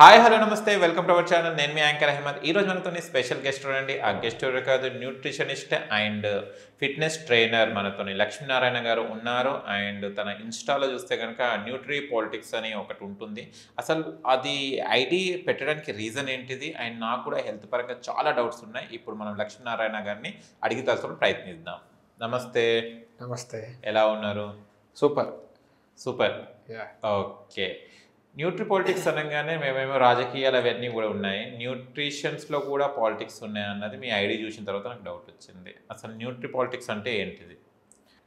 Hi hello నమస్తే welcome to our channel. నేను మీ anchor Ahmed. ఈరోజు మనతో స్పెషల్ గెస్ట్ చూడండి. ఆ గెస్ట్ ఎవరు కాదు, న్యూట్రిషనిస్ట్ అండ్ ఫిట్నెస్ ట్రైనర్ మనతో లక్ష్మీనారాయణ గారు ఉన్నారు. అండ్ తన ఇన్స్టాలో చూస్తే కనుక న్యూట్రీ పాలిటిక్స్ అని ఒకటి ఉంటుంది. అసలు అది ఐడి పెట్టడానికి రీజన్ ఏంటిది? అండ్ నాకు కూడా హెల్త్ పరంగా చాలా డౌట్స్ ఉన్నాయి. ఇప్పుడు మనం లక్ష్మీనారాయణ గారిని అడిగి తెలుసుకుని ప్రయత్నిద్దాం. నమస్తే. నమస్తే. ఎలా ఉన్నారు? Super super. Okay. Nutri politics అనగానే మేమేమో రాజకీయాలు అవన్నీ కూడా ఉన్నాయి, న్యూట్రిషన్స్లో కూడా పాలిటిక్స్ ఉన్నాయి అన్నది మీ ఐడి చూసిన తర్వాత నాకు డౌట్ వచ్చింది. అసలు న్యూట్రీ పాలిటిక్స్ అంటే ఏంటిది?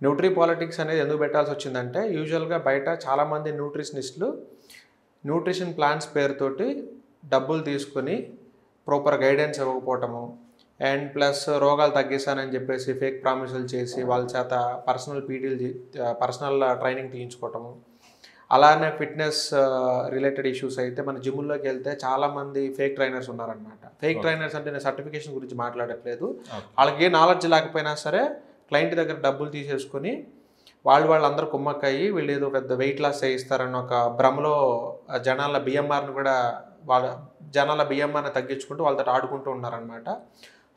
న్యూట్రీ పాలిటిక్స్ అనేది ఎందుకు పెట్టాల్సి వచ్చిందంటే, యూజువల్గా బయట చాలామంది న్యూట్రిషనిస్టులు న్యూట్రిషన్ ప్లాన్స్ పేరుతోటి డబ్బులు తీసుకొని ప్రాపర్ గైడెన్స్ ఇవ్వకపోవటము, అండ్ ప్లస్ రోగాలు తగ్గిస్తానని చెప్పేసి ఫేక్ ప్రామిసులు చేసి వాళ్ళ చేత పర్సనల్ ట్రైనింగ్ తీయించుకోవటము, అలానే ఫిట్నెస్ రిలేటెడ్ ఇష్యూస్ అయితే మన జిమ్లోకి వెళ్తే చాలామంది ఫేక్ ట్రైనర్స్ ఉన్నారనమాట. ఫేక్ ట్రైనర్స్ అంటే నేను సర్టిఫికేషన్ గురించి మాట్లాడట్లేదు, వాళ్ళకి ఏ నాలెడ్జ్ లేకపోయినా సరే క్లయింట్ దగ్గర డబ్బులు తీసేసుకొని వాళ్ళందరూ కుమ్మక్కయ్యి వీళ్ళు ఏదో పెద్ద వెయిట్ లాస్ చేయిస్తారని ఒక భ్రమలో జనాల బిఎంఆర్ని తగ్గించుకుంటూ వాళ్ళతో ఆడుకుంటూ ఉన్నారనమాట.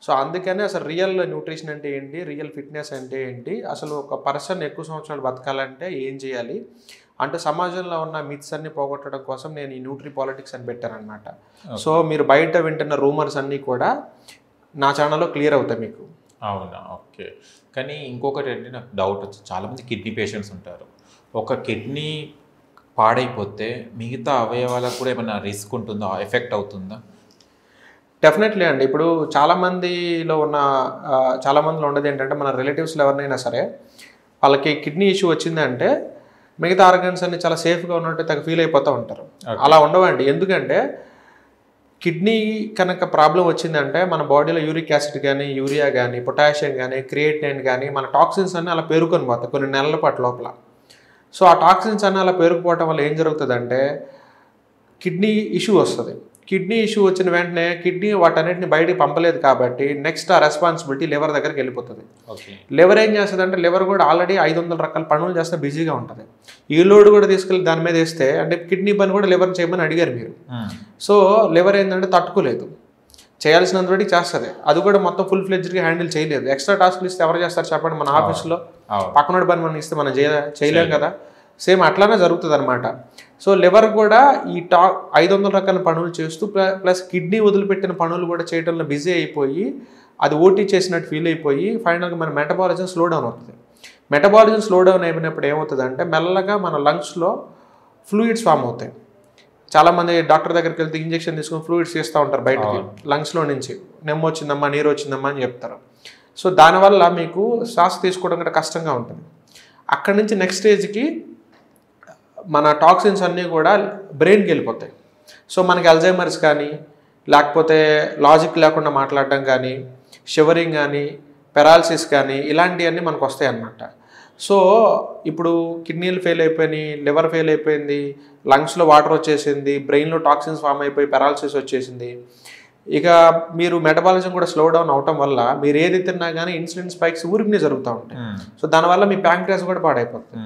సో అందుకనే అసలు రియల్ న్యూట్రిషన్ అంటే ఏంటి, రియల్ ఫిట్నెస్ అంటే ఏంటి, అసలు ఒక పర్సన్ ఎక్కువ సంవత్సరాలు బతకాలంటే ఏం చేయాలి అంటే సమాజంలో ఉన్న మిత్స్ అన్ని పోగొట్టడం కోసం నేను ఈ న్యూట్రీ పాలిటిక్స్ అని పెట్టానమాట. సో మీరు బయట వింటున్న రూమర్స్ అన్నీ కూడా నా ఛానల్లో క్లియర్ అవుతాయి మీకు. అవునా? ఓకే. కానీ ఇంకొకటి ఏంటి, నాకు డౌట్ వచ్చి చాలామంది కిడ్నీ పేషెంట్స్ ఉంటారు. ఒక కిడ్నీ పాడైపోతే మిగతా అవయవాలకు కూడా ఏమైనా రిస్క్ ఉంటుందా, ఎఫెక్ట్ అవుతుందా? డెఫినెట్లీ అండి. ఇప్పుడు చాలామందిలో ఉండేది ఏంటంటే, మన రిలేటివ్స్లో ఎవరినైనా సరే వాళ్ళకి కిడ్నీ ఇష్యూ వచ్చిందంటే మిగతా ఆర్గన్స్ అన్ని చాలా సేఫ్గా ఉన్నట్టు ఫీల్ అయిపోతూ ఉంటారు. అలా ఉండవండి. ఎందుకంటే కిడ్నీ కనుక ప్రాబ్లం వచ్చిందంటే మన బాడీలో యూరిక్ యాసిడ్ కానీ, యూరియా కానీ, పొటాషియం కానీ, క్రియేటినిన్ కానీ, మన టాక్సిన్స్ అన్నీ అలా పేరుకొని పోతాయి కొన్ని నెలల పాటు లోపల. సో ఆ టాక్సిన్స్ అన్నీ అలా పేరుకుపోవటం వల్ల ఏం జరుగుతుందంటే కిడ్నీ ఇష్యూ వస్తుంది. కిడ్నీ ఇష్యూ వచ్చిన వెంటనే కిడ్నీ వాటన్నిటిని బయటికి పంపలేదు కాబట్టి నెక్స్ట్ ఆ రెస్పాన్సిబిలిటీ లివర్ దగ్గరికి వెళ్ళిపోతుంది. లివర్ ఏం చేస్తుంది అంటే, లివర్ కూడా ఆల్రెడీ 500 రకాల పనులు చేస్తే బిజీగా ఉంటుంది. ఈ లోడ్ కూడా తీసుకెళ్ళి దాని మీద వేస్తే అంటే కిడ్నీ పని కూడా లివర్ చేయమని అడిగారు మీరు. సో లివర్ ఏంటంటే తట్టుకోలేదు, చేయాల్సినంత వరకు చేస్తుంది, అది కూడా మొత్తం ఫుల్ ఫ్లెడ్జ్గా హ్యాండిల్ చేయలేదు. ఎక్స్ట్రా టాస్క్లు ఇస్తే ఎవరు చేస్తారు చెప్పండి? మన ఆఫీస్లో పక్కనోడి పని మనం ఇస్తే మనం చేయలేం కదా. సేమ్ అట్లానే జరుగుతుంది అనమాట. సో లివర్ కూడా ఈ 500 రకాల పనులు చేస్తూ ప్లస్ కిడ్నీ వదిలిపెట్టిన పనులు కూడా చేయడంలో బిజీ అయిపోయి అది ఓటీ చేసినట్టు ఫీల్ అయిపోయి ఫైనల్గా మన మెటబాలిజం స్లో డౌన్ అవుతుంది. మెటబాలిజం స్లో డౌన్ అయిపోయినప్పుడు ఏమవుతుంది అంటే మెల్లగా మన లంగ్స్లో ఫ్లూయిడ్స్ ఫామ్ అవుతాయి. చాలామంది డాక్టర్ దగ్గరికి వెళ్తే ఇంజెక్షన్ తీసుకొని ఫ్లూయిడ్స్ తీస్తూ ఉంటారు బయటకి లంగ్స్లో నుంచి. నెమ్మ వచ్చిందమ్మా, నీరు వచ్చిందమ్మా అని చెప్తారు. సో దానివల్ల మీకు శ్వాస తీసుకోవడం కూడా కష్టంగా ఉంటుంది. అక్కడి నుంచి నెక్స్ట్ స్టేజ్కి మన టాక్సిన్స్ అన్నీ కూడా బ్రెయిన్కి వెళ్ళిపోతాయి. సో మనకి అల్జైమర్స్ కానీ, లేకపోతే లాజిక్ లేకుండా మాట్లాడడం కానీ, షివరింగ్ కానీ, పెరాలసిస్ కానీ ఇలాంటివన్నీ మనకు వస్తాయి అన్నమాట. సో ఇప్పుడు కిడ్నీలు ఫెయిల్ అయిపోయినాయి, లివర్ ఫెయిల్ అయిపోయింది, లంగ్స్లో వాటర్ వచ్చేసింది, బ్రెయిన్లో టాక్సిన్స్ ఫామ్ అయిపోయి పెరాలసిస్ వచ్చేసింది. ఇక మీరు మెటబాలిజం కూడా స్లో డౌన్ అవటం వల్ల మీరు ఏది తిన్నా కానీ ఇన్సులిన్ స్పైక్స్ ఊరికనే జరుగుతూ ఉంటాయి. సో దానివల్ల మీ ప్యాంక్రియాస్ కూడా పాడైపోతుంది.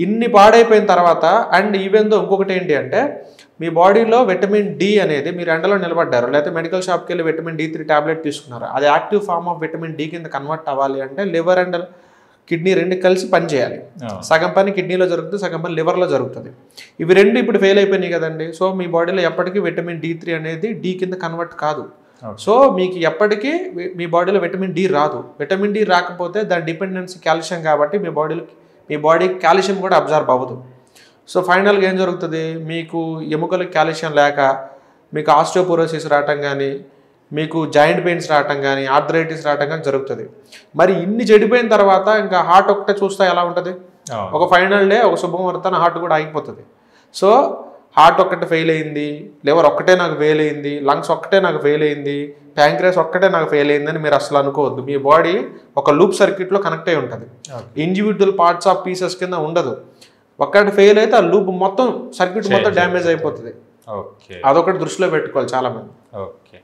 ఇన్ని పాడైపోయిన తర్వాత అండ్ ఈవెన్ దో ఇంకొకటి ఏంటి అంటే, మీ బాడీలో విటమిన్ డి అనేది మీరు ఎండలో నిలబడ్డారు, లేకపోతే మెడికల్ షాప్కి వెళ్ళి విటమిన్ D3 టాబ్లెట్ తీసుకున్నారు, అది active form of vitamin D కింద కన్వర్ట్ అవ్వాలి అంటే లివర్ అండ్ కిడ్నీ రెండు కలిసి పనిచేయాలి. సగం పని కిడ్నీలో జరుగుతుంది, సగం పని లివర్లో జరుగుతుంది. ఇవి రెండు ఇప్పుడు ఫెయిల్ అయిపోయినాయి కదండి. సో మీ బాడీలో ఎప్పటికీ విటమిన్ D3 అనేది డి కింద కన్వర్ట్ కాదు. సో మీకు ఎప్పటికీ మీ బాడీలో విటమిన్ డి రాదు. విటమిన్ డి రాకపోతే దాని డిపెండెన్సీ కాల్షియం కాబట్టి మీ బాడీకి కాల్షియం కూడా అబ్జర్వ్ అవ్వదు. సో ఫైనల్గా ఏం జరుగుతుంది, మీకు ఎముకలకు కాల్షియం లేక మీకు ఆస్టియోపోరోసిస్ రావటం కానీ, మీకు జాయింట్ పెయిన్స్ రావటం కానీ, ఆర్థరైటిస్ రావటం కానీ జరుగుతుంది. మరి ఇన్ని చెడిపోయిన తర్వాత ఇంకా హార్ట్ ఒక్కటే చూస్తే ఎలా ఉంటుంది? ఒక ఫైనల్ డే ఒక శుభముహూర్తాన హార్ట్ కూడా ఆగిపోతుంది. సో హార్ట్ ఒక్కటే ఫెయిల్ అయింది, లివర్ ఒక్కటే నాకు ఫెయిల్ అయింది, లంగ్స్ ఒక్కటే నాకు ఫెయిల్ అయింది, ప్యాంక్రియాస్ ఒక్కటే నాకు ఫెయిల్ అయిందని మీరు అసలు అనుకోవద్దు. మీ బాడీ ఒక లూప్ సర్క్యూట్లో కనెక్ట్ అయి ఉంటుంది, ఇండివిజువల్ పార్ట్స్ ఆఫ్ పీసెస్ కింద ఉండదు. ఒక్కటి ఫెయిల్ అయితే ఆ లూప్ మొత్తం సర్క్యూట్ మొత్తం డ్యామేజ్ అయిపోతుంది. అదొకటి దృష్టిలో పెట్టుకోవాలి చాలామంది. ఓకే.